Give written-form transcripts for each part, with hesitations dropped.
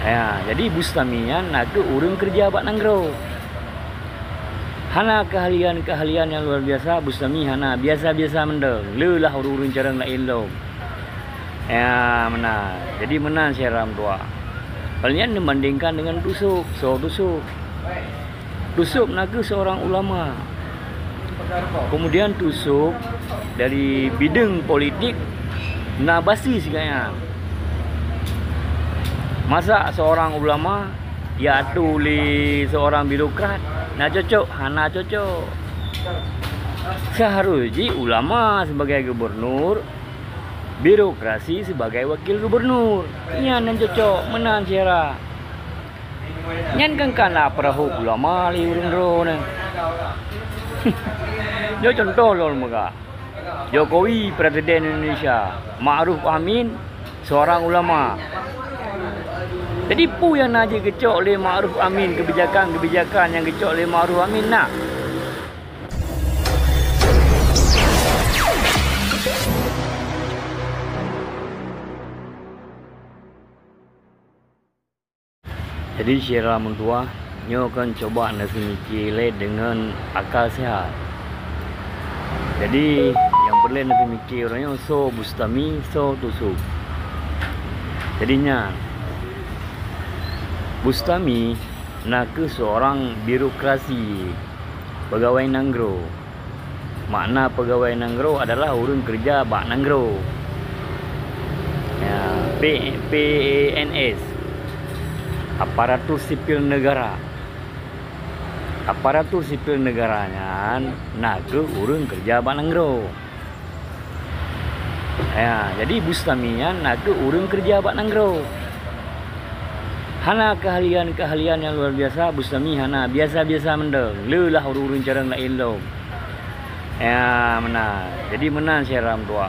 Ya, jadi Bustamian naga urang kerja bak nanggro. Hana keahlian-keahlian yang luar biasa Bustami hana biasa-biasa mendeng. Lelah urang carang lain lo. Ya, menang. Jadi menang seram tua. Kalian dibandingkan dengan Tusuk, Tusuk. Tusuk naga seorang ulama. Kemudian Tusuk dari bidang politik nabasi sekalian. Masa seorang ulama ya tuli seorang birokrat nah cocok, hana cocok. Seharusnya ulama sebagai gubernur, birokrasi sebagai wakil gubernur. Nyan yang cocok, menang siara. Nyan kan kana perahu ulama li urang ro na. Jo contoh lol mega. Jokowi Presiden Indonesia, Ma'ruf Amin seorang ulama. Jadi pu yang naji kecok oleh Ma'ruf Amin, kebijakan-kebijakan yang kecok oleh Ma'ruf Amin nak. Jadi syirah mentua, nyo kan coba nasi mikir dengan akal sehat. Jadi yang boleh nasi mikir orangnya so Bustami, so Tusuk. Jadinya Bustami nak seorang birokrasi, pegawai nanggro. Makna pegawai nanggro adalah urang kerja bak nanggro. Ya, PNS, aparatur sipil negara. Aparatur sipil negaranya nak urang kerja bak nanggro. Ya, jadi Bustamian nak urang kerja bak nanggro. Hana keahlian-keahlian yang luar biasa Bustami hana biasa-biasa mendeng. Lelah urang carang lain lo. Ya, menang. Jadi menang seram tua.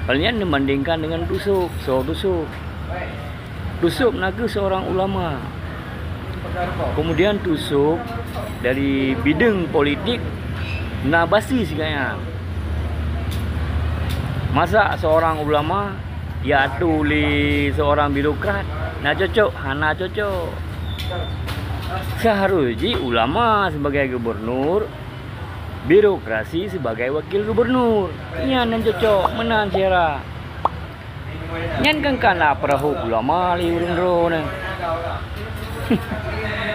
Kalian dibandingkan dengan Tusuk, Tusuk. Tusuk naga seorang ulama. Kemudian Tusuk dari bidang politik nabasi sekalian. Masa seorang ulama ya tuli seorang birokrat nah cocok, hana cocok. Seharusnya ulama sebagai gubernur, birokrasi sebagai wakil gubernur. Nyan yang cocok, menang siara. Nyan kan kana perahu ulama li urang ro na.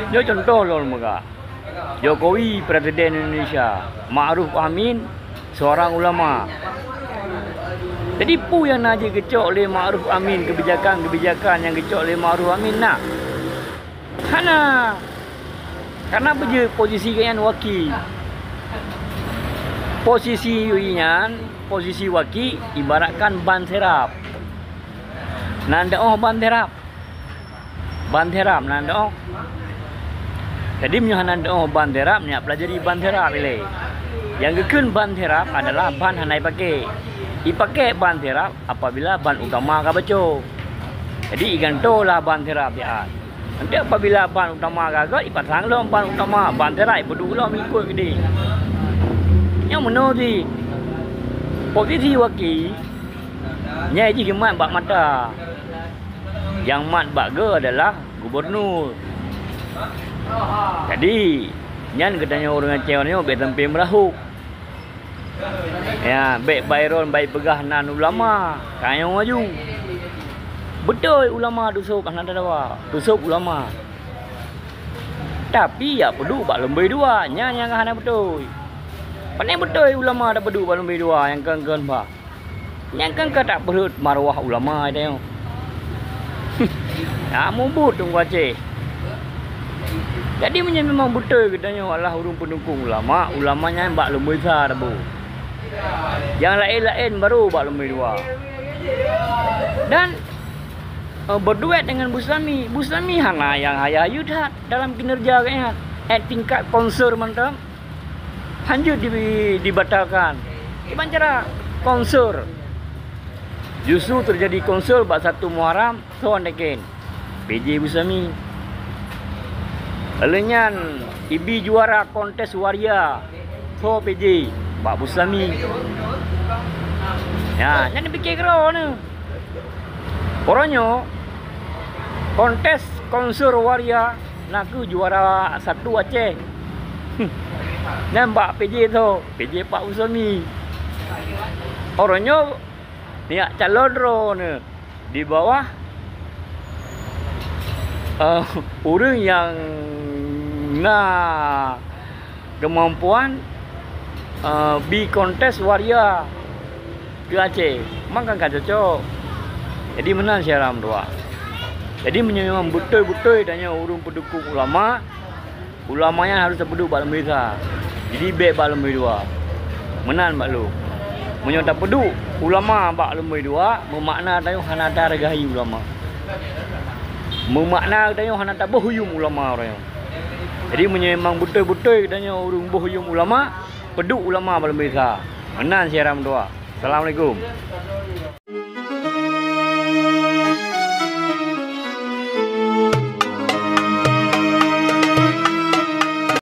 Jo contoh lol mega. Jokowi Presiden Indonesia, Ma'ruf Amin seorang ulama. Jadi pu yang naji kecok oleh Ma'ruf Amin, kebijakan-kebijakan yang kecok oleh Ma'ruf Amin nak. Hana. Karena beje posisi kalian wakil. Posisi wakil ibaratkan ban serap. Nanda ban serap. Ban serap nanda. Jadi nanda ban serap nya pelajari ban serap ile. Yang gekun ban serap adalah ban hanai pakai. Dipakai ban serap apabila ban utama kabaco. Jadi ikan tolah ban serap ya. Nanti apabila ban utama gagal ipasang lo ban utama, ban serap berdua mengikut gede. Yang mana sih? Posisi wakil nyai kemat bak mata. Yang mat bak ge adalah gubernur. Jadi nyan katanya orang Aceh be tempe merahuk. Ya, baik Bayron, baik pegah nan ulama, kaya maju. Betul ulama Tusuk kan ada dawa. Tusuk ulama. Tapi ya pedu bak lembai dua, nya yang hana betul. Pandai betul ulama ada pedu bak lembai dua yang kan bah. Yang kan tak perut marwah ulama dia. Ya mubut tunggu Aceh. Jadi memang betul katanya Allah urung pendukung ulama, ulamanya bak lembai besar bu. Yang lain-lain baru bak lembai dua. Dan berduet dengan Bustami. Bustami hana yang hayu dah dalam kinerja kayaknya. Tingkat konser mantap. Hancur dibatalkan. Gimana cara konser? Justru terjadi konser bak 1 Muharram soan dekin. PJ Bustami. Lalunya IBI juara kontes waria. So PJ Pak Bustami. Ya, jangan fikir kero ni. Orangnya kontes konsur waria naku juara 1 Aceh. Nampak PJ tu, PJ Pak Usami. Orangnya niat calon ro ni di bawah orang yang nak kemampuan bi kontes waria ke Aceh. Memang kan cocok. Jadi menang Syaram dua. Jadi memang betul-betul tanya urung pendukung ulama. Ulamanya harus terpeduk bak lembaga Malaysia. Jadi baik bak lembaga dua. Menang bak lu. Menyata peduk ulama bak lembaga dua bermakna tanya hanada regahi ulama. Bermakna tanya hanada berhuyum ulama orang. Jadi memang betul-betul tanya urung berhuyum ulama, peduk ulama bak lembaga Malaysia. Menang Syaram dua. Assalamualaikum.